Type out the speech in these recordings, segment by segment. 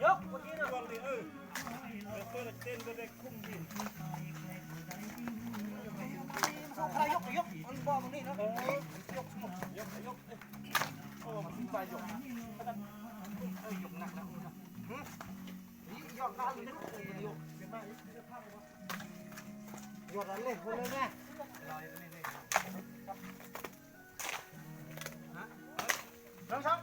ยกเมื่อกี้นะวางดิตัวเต้นตัวเด็กคุ้มดิส่งใครยกมันบอกมันนี่นะยกสมุดยกโอ้มันไปยกยกหนักนะยกน้ำนี่ยกเป็นบ้านยกอะไรคนเลยแม่น้องช้าง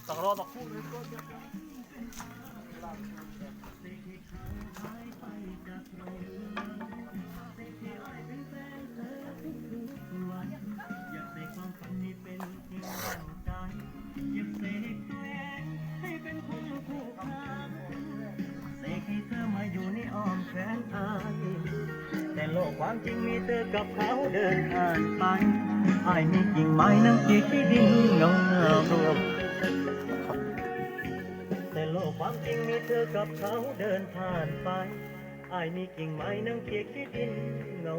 ต้องรอต้องพูดเลยก็จะแต่โลกความจริงมีเธอกับเขาเดินผ่านไปไอ้มีกิ่งไม้นั่งขีดที่ดินเงาแต่โลกความจริงมีเธอกับเขาเดินผ่านไปไอ้มีกิ่งไม้นั่งขีดที่ดินเงา